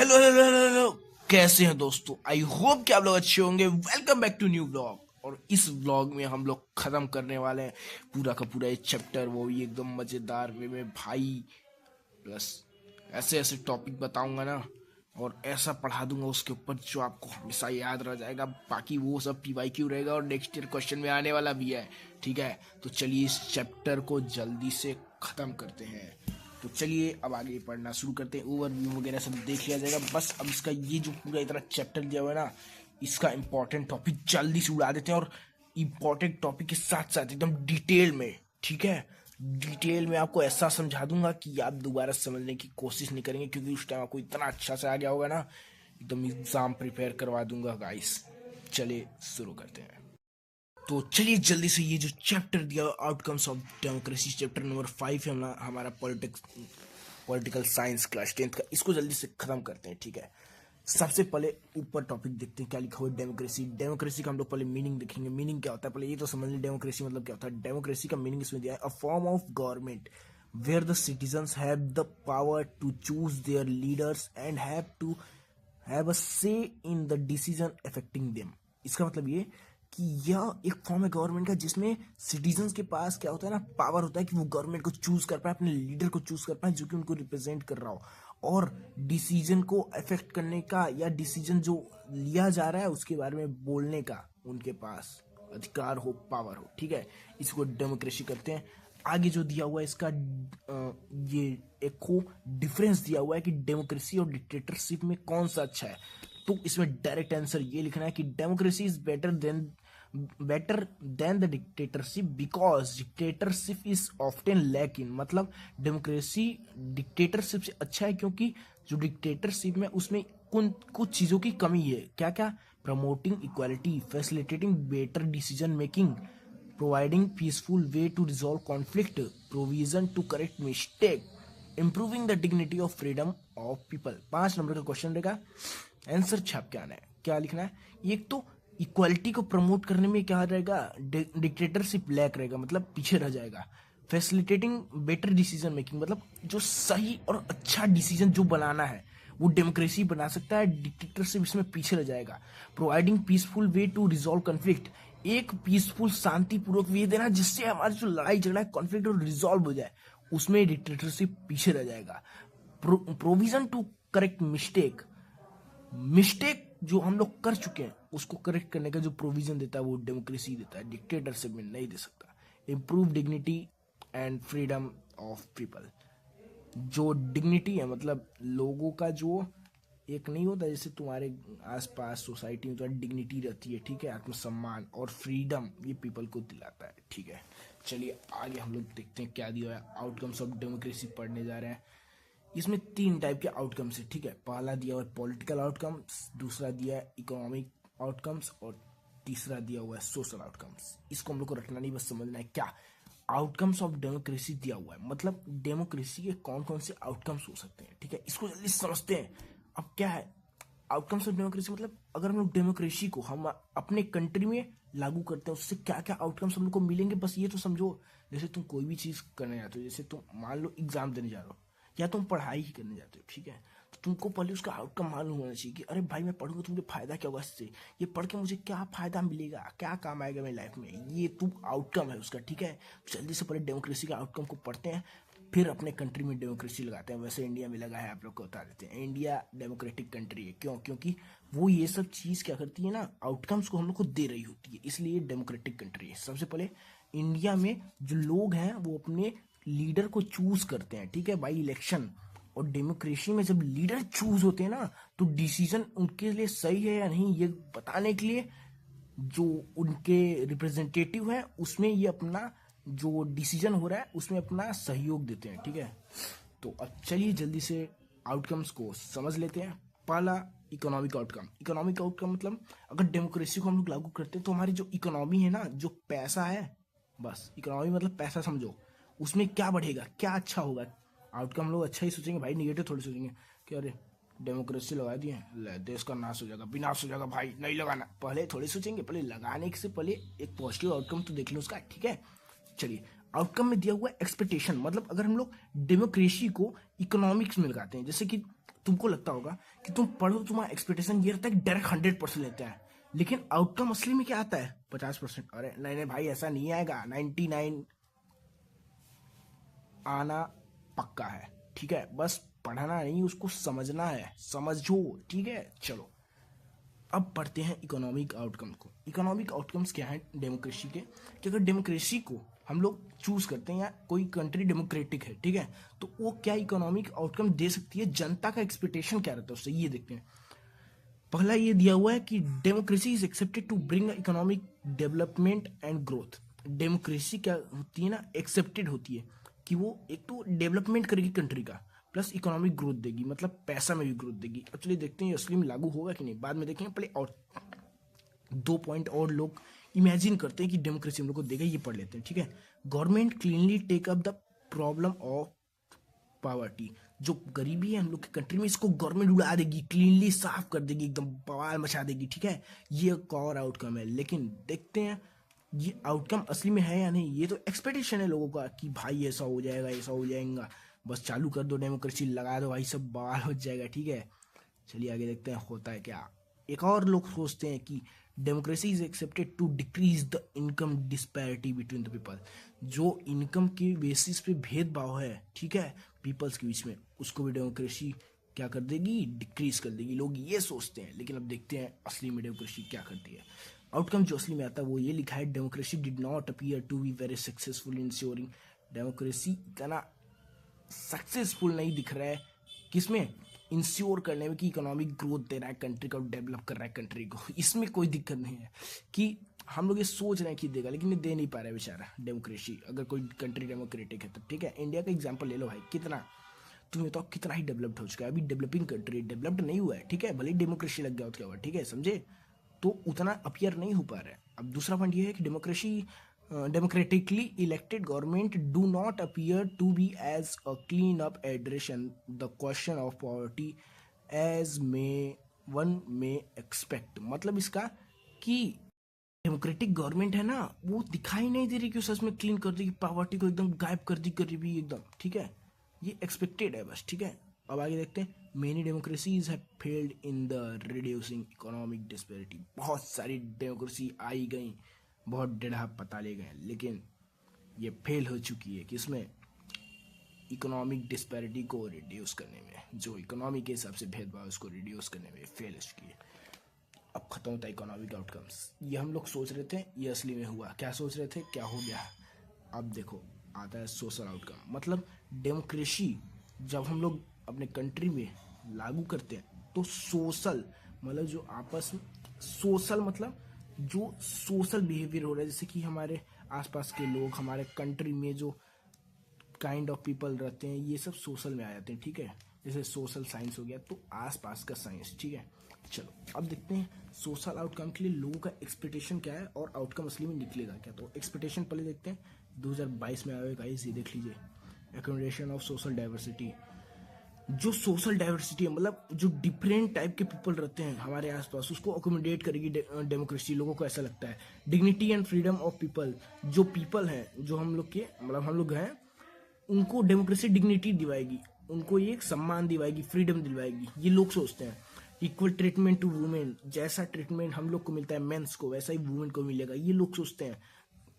Hello hello hello hello. कैसे हैं दोस्तों? आई होप कि आप लोग अच्छे होंगे। Welcome back to new blog. और इस ब्लॉग में हम लोग खत्म करने वाले हैं पूरा का पूरा ये चैप्टर, वो भी एकदम मजेदार वे में भाई। प्लस ऐसे ऐसे टॉपिक बताऊंगा ना, और ऐसा पढ़ा दूंगा उसके ऊपर जो आपको हमेशा याद रह जाएगा। बाकी वो सब PYQ रहेगा और नेक्स्ट ईयर क्वेश्चन में आने वाला भी है। ठीक है, तो चलिए इस चैप्टर को जल्दी से खत्म करते हैं। तो चलिए अब आगे पढ़ना शुरू करते हैं। ओवरव्यू वगैरह सब देख लिया जाएगा। बस अब इसका ये जो पूरा इतना चैप्टर दिया हुआ है ना, इसका इंपॉर्टेंट टॉपिक जल्दी से उड़ा देते हैं, और इंपॉर्टेंट टॉपिक के साथ साथ एकदम डिटेल में, ठीक है, डिटेल में आपको ऐसा समझा दूंगा कि आप दोबारा समझने की कोशिश नहीं करेंगे, क्योंकि उस टाइम आपको इतना अच्छा से आ गया होगा ना, एकदम एग्जाम प्रिपेयर करवा दूंगा गाइस। चलिए शुरू करते हैं। तो चलिए जल्दी से ये जो चैप्टर दिया outcomes of democracy, chapter number 5 है हमारा पॉलिटिकल साइंस क्लास 10th का, इसको जल्दी से खत्म करते हैं। ठीक है, सबसे पहले ऊपर टॉपिक देखते हैं क्या लिखा हुआ है। डेमोक्रेसी। डेमोक्रेसी का हम लोग पहले मीनिंग देखेंगे। मीनिंग क्या होता है पहले ये तो समझ लें। डेमोक्रेसी मतलब क्या होता है? डेमोक्रेसी का मीनिंग इसमें दिया है, a form of government where the citizens have the power to choose their leaders and have a say in the decision affecting them. इसका मतलब ये कि यह एक फॉर्म है गवर्नमेंट का जिसमें सिटीजन्स के पास क्या होता है ना, पावर होता है कि वो गवर्नमेंट को चूज कर पाए, अपने लीडर को चूज कर पाए जो कि उनको रिप्रेजेंट कर रहा हो, और डिसीजन को अफेक्ट करने का या डिसीजन जो लिया जा रहा है उसके बारे में बोलने का उनके पास अधिकार हो, पावर हो। ठीक है, इसको डेमोक्रेसी करते हैं। आगे जो दिया हुआ है इसका ये एक को डिफरेंस दिया हुआ है कि डेमोक्रेसी और डिक्टेटरशिप में कौन सा अच्छा है। तो इसमें डायरेक्ट आंसर ये लिखना है कि democracy is better than the dictatorship because dictatorship is often lack in. मतलब डेमोक्रेसी डिक्टेटरशिप से अच्छा है क्योंकि जो डिक्टेटरशिप में उसमें कुछ चीजों की कमी है। क्या क्या? Promoting equality, facilitating better decision making, providing peaceful way to resolve conflict, provision to correct mistake, improving the dignity of freedom of people। 5 number का क्वेश्चन रहेगा, आंसर छाप के आना है। क्या लिखना है? एक तो इक्वालिटी को प्रमोट करने में क्या रहेगा, डिक्टेटरशिप लैक रहेगा, मतलब पीछे रह जाएगा। फैसिलिटेटिंग बेटर डिसीजन मेकिंग, मतलब जो सही और अच्छा डिसीजन जो बनाना है वो डेमोक्रेसी बना सकता है, डिक्टेटरशिप इसमें पीछे रह जाएगा। Providing peaceful way to resolve conflict, एक पीसफुल शांतिपूर्वक वे देना जिससे हमारी जो लड़ाई झगड़ा कॉन्फ्लिक्ट और रिजॉल्व हो जाए, उसमें डिक्टेटरशिप पीछे रह जाएगा। Provision to correct mistake, mistake जो हम लोग कर चुके हैं उसको करेक्ट करने का जो प्रोविजन देता है वो डेमोक्रेसी देता है, डिक्टेटरशिप में नहीं दे सकता। Improve dignity and freedom of people, जो डिग्निटी है मतलब लोगों का जो एक नहीं होता, जैसे तुम्हारे आसपास सोसाइटी में तुम्हारी डिग्निटी रहती है, ठीक है, आत्मसम्मान और फ्रीडम, ये पीपल को दिलाता है। ठीक है, चलिए आगे हम लोग देखते हैं क्या दिया है। आउटकम्स ऑफ डेमोक्रेसी पढ़ने जा रहे हैं। इसमें 3 टाइप के आउटकम्स है। ठीक है, पहला दिया हुआ है पॉलिटिकल आउटकम्स, दूसरा दिया है इकोनॉमिक आउटकम्स, और तीसरा दिया हुआ है सोशल आउटकम्स। इसको हम लोग को रखना नहीं, बस समझना है क्या आउटकम्स ऑफ डेमोक्रेसी दिया हुआ है, मतलब डेमोक्रेसी के कौन कौन से आउटकम्स हो सकते हैं। ठीक है, इसको जल्दी समझते हैं। अब क्या है आउटकम्स ऑफ डेमोक्रेसी? मतलब अगर हम लोग डेमोक्रेसी को हम अपने कंट्री में लागू करते हैं उससे क्या क्या आउटकम्स हम लोग को मिलेंगे, बस ये तो समझो। जैसे तुम कोई भी चीज करने जाते हो, जैसे तुम मान लो एग्जाम देने जा रहे हो या तुम पढ़ाई ही करने जाते हो, ठीक है, तो तुमको पहले उसका आउटकम मालूम होना चाहिए कि अरे भाई मैं पढ़ूंगा तो मुझे फायदा क्या होगा इससे, ये पढ़ के मुझे क्या फायदा मिलेगा, क्या काम आएगा मेरी लाइफ में, ये तुम आउटकम है उसका। ठीक है, जल्दी से पहले डेमोक्रेसी का आउटकम को पढ़ते हैं, फिर अपने कंट्री में डेमोक्रेसी लगाते हैं। वैसे इंडिया में लगा है, आप लोग को बता देते हैं, इंडिया डेमोक्रेटिक कंट्री है। क्यों? क्योंकि वो ये सब चीज़ क्या करती है ना, आउटकम्स को हम लोग को दे रही होती है, इसलिए डेमोक्रेटिक कंट्री है। सबसे पहले इंडिया में जो लोग हैं वो अपने लीडर को चूज करते हैं, ठीक है, बाई इलेक्शन। और डेमोक्रेसी में जब लीडर चूज होते हैं ना, तो डिसीजन उनके लिए सही है या नहीं ये बताने के लिए जो उनके रिप्रेजेंटेटिव है उसमें ये अपना जो डिसीजन हो रहा है उसमें अपना सहयोग देते हैं। ठीक है, तो अब चलिए जल्दी से आउटकम्स को समझ लेते हैं। पहला इकोनॉमिक आउटकम। इकोनॉमिक आउटकम मतलब अगर डेमोक्रेसी को हम लोग लागू करते हैं तो हमारी जो इकोनॉमी है ना, जो पैसा है, बस इकोनॉमी मतलब पैसा समझो, उसमें क्या बढ़ेगा, क्या अच्छा होगा। आउटकम हम लोग अच्छा ही सोचेंगे भाई, निगेटिव थोड़ी सोचेंगे कि अरे डेमोक्रेसी लगा दिए देश का नाश हो जाएगा, विनाश हो जाएगा, भाई नहीं लगाना। पहले थोड़ी सोचेंगे, पहले लगाने से पहले एक पॉजिटिव आउटकम तो देख लो उसका। ठीक है, चलिए आउटकम में दिया हुआ है एक्सपेक्टेशन, मतलब अगर हम लोग डेमोक्रेसी को इकोनॉमिक्स में लगाते हैं, जैसे कि तुमको लगता होगा कि तुम पढ़ो, तुम्हारा एक्सपेक्टेशन ये रहता है कि डायरेक्ट 100% लेते हैं, लेकिन आउटकम असली में क्या आता है? 50%। अरे नहीं नहीं भाई, ऐसा नहीं आएगा, 99 आना पक्का है। ठीक है, बस पढ़ना नहीं, उसको समझना है, समझो। ठीक है, चलो अब पढ़ते हैं इकोनॉमिक आउटकम को। इकोनॉमिक आउटकम्स क्या है डेमोक्रेसी के, कि अगर डेमोक्रेसी को हम लोग चूज करते हैं या कोई कंट्री डेमोक्रेटिक है, ठीक है, तो वो क्या इकोनॉमिक आउटकम दे सकती है, जनता का एक्सपेक्टेशन क्या रहता है उससे, ये देखते हैं। पहला ये दिया हुआ है कि democracy is accepted to bring economic development and growth. Democracy क्या होती है ना, एक्सेप्टेड होती है कि वो एक तो डेवलपमेंट करेगी कंट्री का, प्लस इकोनॉमिक ग्रोथ देगी, मतलब पैसा में भी ग्रोथ देगी। एक्चुअली देखते हैं असली में लागू होगा कि नहीं, बाद में देखेंगे। पहले और 2 पॉइंट और लोग इमेजिन करते हैं कि डेमोक्रेसी हम लोग को देगा, ये पढ़ लेते हैं। ठीक है, government cleanly take up the problem of poverty. जो गरीबी है हम लोग की कंट्री में, इसको गवर्नमेंट उड़ा देगी, क्लीनली साफ कर देगी, एकदम बवाल मचा देगी। ठीक है, ये एक और आउटकम है, लेकिन देखते हैं ये आउटकम असली में है या नहीं। ये तो एक्सपेक्टेशन है लोगों का कि भाई ऐसा हो जाएगा, ऐसा हो जाएगा, बस चालू कर दो डेमोक्रेसी, लगा दो भाई, सब बवाल हो जाएगा। ठीक है, चलिए आगे देखते हैं होता है क्या। एक और लोग सोचते हैं कि democracy is accepted to decrease the income disparity between the people. जो इनकम के बेसिस पे भेदभाव है, ठीक है, पीपल्स के बीच में, उसको भी डेमोक्रेसी क्या कर देगी, डिक्रीज कर देगी। लोग ये सोचते हैं, लेकिन अब देखते हैं असली में डेमोक्रेसी क्या करती है। आउटकम जो असली में आता है वो ये लिखा है, democracy did not appear to be very successful in ensuring. Democracy इतना सक्सेसफुल नहीं दिख रहा है किसमें, इंश्योर करने में कि इकोनॉमिक ग्रोथ दे रहा है कंट्री को, डेवलप कर रहा है कंट्री को। इसमें कोई दिक्कत नहीं है कि हम लोग ये सोच रहे हैं कि देगा, लेकिन ये दे नहीं पा रहा है बेचारा डेमोक्रेसी। अगर कोई कंट्री डेमोक्रेटिक है तो ठीक है, इंडिया का एग्जांपल ले लो भाई, कितना तुम्हें तो कितना ही डेवलप्ड हो चुका है। अभी डेवलपिंग कंट्री, डेवलप्ड नहीं हुआ है, ठीक है, भले ही डेमोक्रेसी लग गया हो तो क्या हुआ, ठीक है, समझे, तो उतना अपीयर नहीं हो पा रहा है। अब दूसरा पॉइंट ये है कि democracy democratically elected government do not appear to be as a clean up addressing the question of poverty as may one may expect। मतलब इसका कि डेमोक्रेटिक गवर्नमेंट है ना, वो दिखाई नहीं दे रही कि सच में क्लीन कर देगी, पॉवर्टी को एकदम गायब कर दी, गरीबी एकदम। ठीक है, ये एक्सपेक्टेड है बस। ठीक है, अब आगे देखते हैं। Many democracies have failed in the reducing economic disparity. बहुत सारी डेमोक्रेसी आई गई, बहुत डेढ़ा पता ले गए, लेकिन ये फेल हो चुकी है किसमें, इकोनॉमिक डिस्पैरिटी को रिड्यूस करने में। जो इकोनॉमी के हिसाब से भेदभाव उसको रिड्यूस करने में फेल हो चुकी है। अब खत्म होता है इकोनॉमिक आउटकम्स। ये हम लोग सोच रहे थे, ये असली में हुआ। क्या सोच रहे थे, क्या हो गया। अब देखो आता है सोशल आउटकम। मतलब डेमोक्रेसी जब हम लोग अपने कंट्री में लागू करते हैं तो सोशल, मतलब जो आपस में सोशल, मतलब जो सोशल बिहेवियर हो रहा है, जैसे कि हमारे आसपास के लोग, हमारे कंट्री में जो काइंड ऑफ पीपल रहते हैं, ये सब सोशल में आ जाते हैं। ठीक है, जैसे सोशल साइंस हो गया तो आसपास का साइंस। ठीक है, चलो अब देखते हैं सोशल आउटकम के लिए लोगों का एक्सपेक्टेशन क्या है और आउटकम असली में निकलेगा क्या। तो एक्सपेक्टेशन पहले देखते हैं, 2022 में आएगा गाइस, ये देख लीजिए, अकोमोडेशन ऑफ सोशल डाइवर्सिटी। जो सोशल डाइवर्सिटी है, मतलब जो डिफरेंट टाइप के पीपल रहते हैं हमारे आसपास, उसको अकोमोडेट करेगी डेमोक्रेसी। लोगों को ऐसा लगता है। Dignity and freedom of people, जो पीपल हैं, जो हम लोग के, मतलब हम लोग हैं, उनको डेमोक्रेसी डिग्निटी दिलाएगी, उनको ये सम्मान दिलाएगी, फ्रीडम दिलवाएगी। ये लोग सोचते हैं। इक्वल ट्रीटमेंट टू वुमेन, जैसा ट्रीटमेंट हम लोग को मिलता है मेंस को, वैसा ही वुमेन को मिलेगा। ये लोग सोचते हैं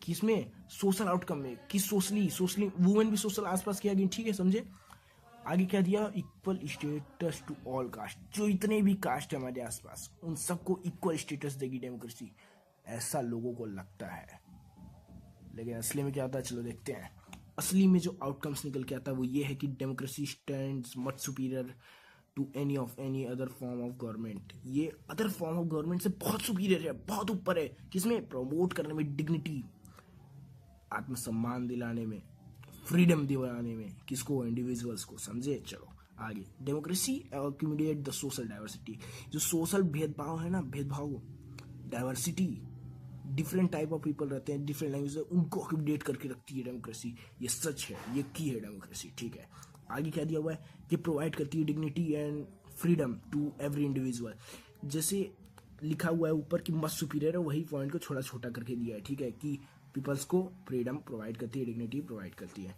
किसमें, सोशल आउटकम में, कि सोशली वुमेन भी सोशल आसपास की आ गई। ठीक है, समझे। आगे क्या दिया, equal status to all caste. जो इतने भी कास्ट है हमारे आसपास, उन सबको इक्वल स्टेटस देगी डेमोक्रेसी, ऐसा लोगों को लगता है। लेकिन असली में क्या होता है, चलो देखते हैं। असली में जो आउटकम्स निकल के आता है वो ये है कि democracy stands much superior to any other form of government. ये अदर फॉर्म ऑफ गवर्नमेंट से बहुत सुपीरियर है, बहुत ऊपर है। किसमें, प्रमोट करने में, डिग्निटी, आत्मसम्मान दिलाने में, फ्रीडम दिलाने में, किसको, इंडिविजुअल्स को। समझे, चलो आगे। Democracy accommodate the social diversity. जो सोशल भेदभाव है ना, भेदभाव, diversity, different type of people रहते हैं, डिफरेंट लैंग्वेज, उनको अकोमोडेट करके रखती है डेमोक्रेसी। ये सच है, ये की है डेमोक्रेसी। ठीक है, आगे क्या दिया हुआ है, ये प्रोवाइड करती है dignity and freedom to every individual. जैसे लिखा हुआ है ऊपर कि मस्ट सुपीरियर है, वही पॉइंट को छोटा छोटा करके दिया है। ठीक है, कि पीपल्स को फ्रीडम प्रोवाइड करती है, डिग्निटी प्रोवाइड करती है।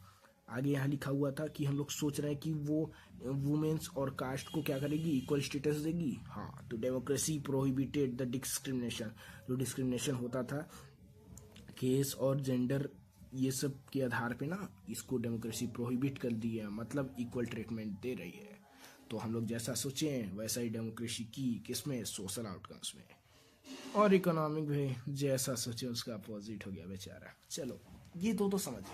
आगे यहाँ लिखा हुआ था कि हम लोग सोच रहे हैं कि वो वुमेन्स और कास्ट को क्या करेगी, इक्वल स्टेटस देगी। हाँ, तो डेमोक्रेसी प्रोहिबिटेड द डिस्क्रिमिनेशन, जो डिस्क्रिमिनेशन होता था केस और जेंडर ये सब के आधार पे ना, इसको डेमोक्रेसी प्रोहिबिट कर दी है, मतलब इक्वल ट्रीटमेंट दे रही है। तो हम लोग जैसा सोचे हैं वैसा ही डेमोक्रेसी की, किसमें, सोशल आउटकम्स में। और इकोनॉमिक भी जैसा सोचे उसका अपोजिट हो गया बेचारा। चलो ये दो तो समझे,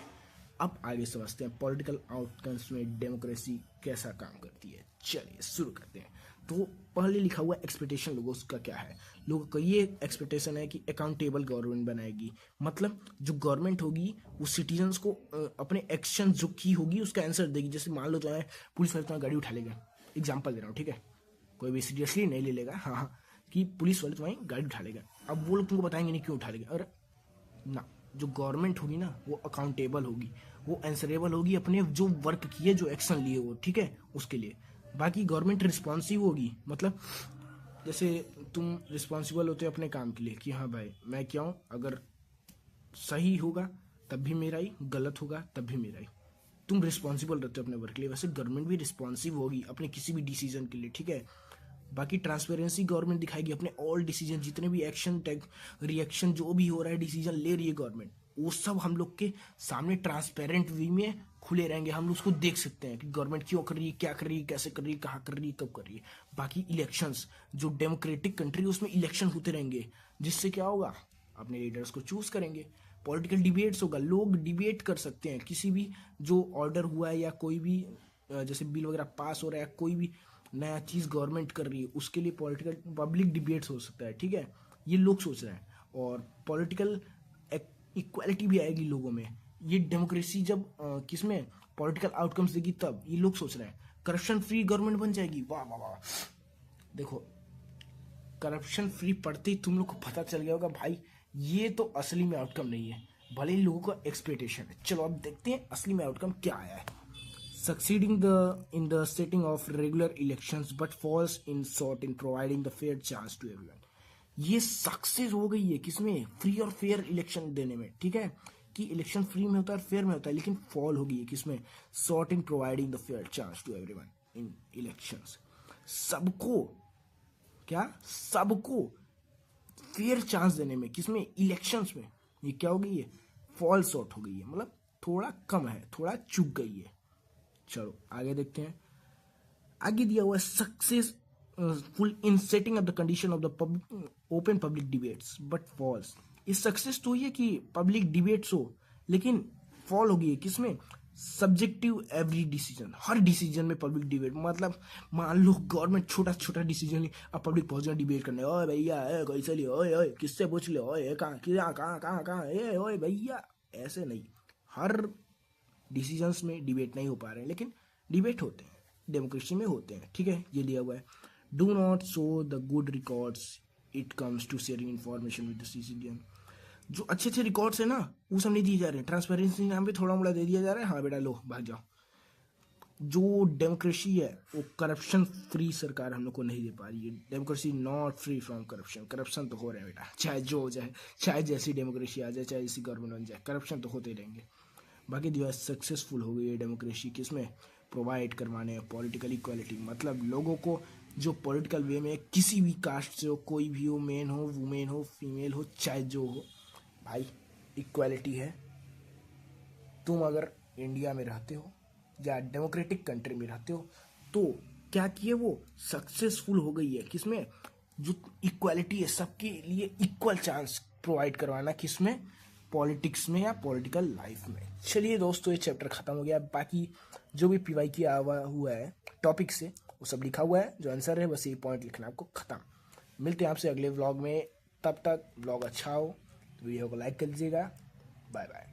अब आगे समझते हैं पॉलिटिकल आउटकम्स में डेमोक्रेसी कैसा काम करती है। चलिए शुरू करते हैं। तो पहले लिखा हुआ एक्सपेक्टेशन लोगों का क्या है, लोगों का ये एक्सपेक्टेशन है कि अकाउंटेबल गवर्नमेंट बनाएगी, मतलब जो गवर्नमेंट होगी वो सिटीजन्स को अपने एक्शन जो की होगी उसका आंसर देगी। जैसे मान लो तुम्हारे पुलिस वाले तुम्हारी गाड़ी उठा लेगा, एग्जाम्पल दे रहा हूँ, ठीक है, कोई भी सीरियसली नहीं ले लेगा, हाँ हाँ, कि पुलिस वाले तुम्हारी गाड़ी उठा लेगा। अब वो लोग तुमको बताएंगे नहीं क्यों उठा लेगा, और ना, जो गवर्नमेंट होगी ना वो अकाउंटेबल होगी, वो आंसरेबल होगी अपने जो वर्क किए, जो एक्शन लिए वो, ठीक है, उसके लिए। बाकी गवर्नमेंट रिस्पॉन्सिव होगी, मतलब जैसे तुम रिस्पॉन्सिबल होते हो अपने काम के लिए कि हाँ भाई मैं क्या हूँ, अगर सही होगा तब भी मेरा ही, गलत होगा तब भी मेरा ही, तुम रिस्पॉन्सिबल रहते हो अपने वर्क के लिए। वैसे गवर्नमेंट भी रिस्पॉन्सिव होगी अपने किसी भी डिसीजन के लिए, ठीक है। बाकी ट्रांसपेरेंसी गवर्नमेंट दिखाएगी अपने ऑल डिसीजन, जितने भी एक्शन टेक रिएक्शन जो भी हो रहा है, डिसीजन ले रही है गवर्नमेंट, वो सब हम लोग के सामने ट्रांसपेरेंट वे में खुले रहेंगे, हम लोग उसको देख सकते हैं कि गवर्नमेंट क्यों कर रही है, क्या कर रही है, कैसे कर रही है, कहाँ कर रही है, कब कर रही है। बाकी इलेक्शंस, जो डेमोक्रेटिक कंट्री उसमें इलेक्शन होते रहेंगे, जिससे क्या होगा, अपने लीडर्स को चूज करेंगे। पॉलिटिकल डिबेट्स होगा, लोग डिबेट कर सकते हैं किसी भी जो ऑर्डर हुआ है या कोई भी जैसे बिल वगैरह पास हो रहा है, कोई भी नया चीज़ गवर्नमेंट कर रही है, उसके लिए पॉलिटिकल पब्लिक डिबेट्स हो सकता है, ठीक है, ये लोग सोच रहे हैं। और पॉलिटिकल इक्वालिटी भी आएगी लोगों में, ये डेमोक्रेसी जब किसमें पॉलिटिकल आउटकम्स देगी तब, ये लोग सोच रहे हैं। करप्शन फ्री गवर्नमेंट बन जाएगी, वाह वाह वाह। देखो करप्शन फ्री पढ़ते ही तुम लोग को पता चल गया होगा भाई ये तो असली में आउटकम नहीं है, भले ही लोगों का एक्सपेक्टेशन है। चलो अब देखते हैं असली में आउटकम क्या आया है। Succeeding in the setting of regular elections but falls in short in providing the fair chance to everyone. ये सक्सेस हो गई है किसमें, फ्री और फेयर इलेक्शन देने में, ठीक है, कि इलेक्शन फ्री में होता है, फेयर में होता है, लेकिन फॉल हो गई है किसमें, short in providing the fair chance to everyone in elections. सबको क्या, सबको फेयर चांस देने में, किसमें, इलेक्शंस में, ये क्या हो गई है, फॉल शॉर्ट हो गई है, मतलब थोड़ा कम है, थोड़ा चुक गई है। चलो आगे देखते हैं। आगे दिया हुआ है successful in setting up the condition of the open public debates but falls. इस सक्सेस तो ये कि पब्लिक डिबेट्स हो, लेकिन फॉल हो गई है किसमें, सब्जेक्टिव एवरी डिसीजन, हर डिसीजन में पब्लिक डिबेट, मतलब मान लो गवर्नमेंट छोटा छोटा डिसीजन ली, अब पब्लिक पहुंच गया डिबेट करने, ओए भैया कैसे लियो, ओए ओए किससे पूछ ले, ओए कहाँ कहाँ कहाँ कहाँ कहाँ, ओए भैया, ऐसे नहीं, हर डिसीजंस में डिबेट नहीं हो पा रहे हैं, लेकिन डिबेट होते हैं, डेमोक्रेसी में होते हैं, ठीक है। ये दिया हुआ है, do not show the good records it comes to sharing information with the citizen. जो अच्छे अच्छे रिकॉर्ड्स है ना वो सब नहीं दिए जा रहे हैं, ट्रांसपेरेंसी नाम पे थोड़ा मोड़ा दे दिया जा रहा है, हाँ बेटा लो भाग जाओ। जो डेमोक्रेसी है वो करप्शन फ्री सरकार हम लोग को नहीं दे पा रही है। Democracy not free from corruption, corruption तो हो रहे हैं बेटा, चाहे जो हो जाए, चाहे जैसी डेमोक्रेसी आ जाए, चाहे जैसी गवर्नमेंट बन जाए, करप्शन तो होते ही रहेंगे। बाकी दिया सक्सेसफुल हो गई है डेमोक्रेसी किसमें, प्रोवाइड करवाने पॉलिटिकल इक्वालिटी, मतलब लोगों को जो पॉलिटिकल वे में किसी भी कास्ट से हो, कोई भी हो, मेन हो, वुमेन हो, फीमेल हो, चाहे जो हो, भाई इक्वालिटी है। तुम अगर इंडिया में रहते हो या डेमोक्रेटिक कंट्री में रहते हो तो क्या किए, वो सक्सेसफुल हो गई है किसमें, जो इक्वालिटी है, सबके लिए इक्वल चांस प्रोवाइड करवाना, किसमें, पॉलिटिक्स में या पॉलिटिकल लाइफ में। चलिए दोस्तों ये चैप्टर खत्म हो गया, बाकी जो भी पीवाई किया हुआ है टॉपिक से वो सब लिखा हुआ है, जो आंसर है बस ये पॉइंट लिखना आपको, खत्म। मिलते हैं आपसे अगले व्लॉग में, तब तक व्लॉग अच्छा हो तो वीडियो को लाइक कर दीजिएगा। Bye bye.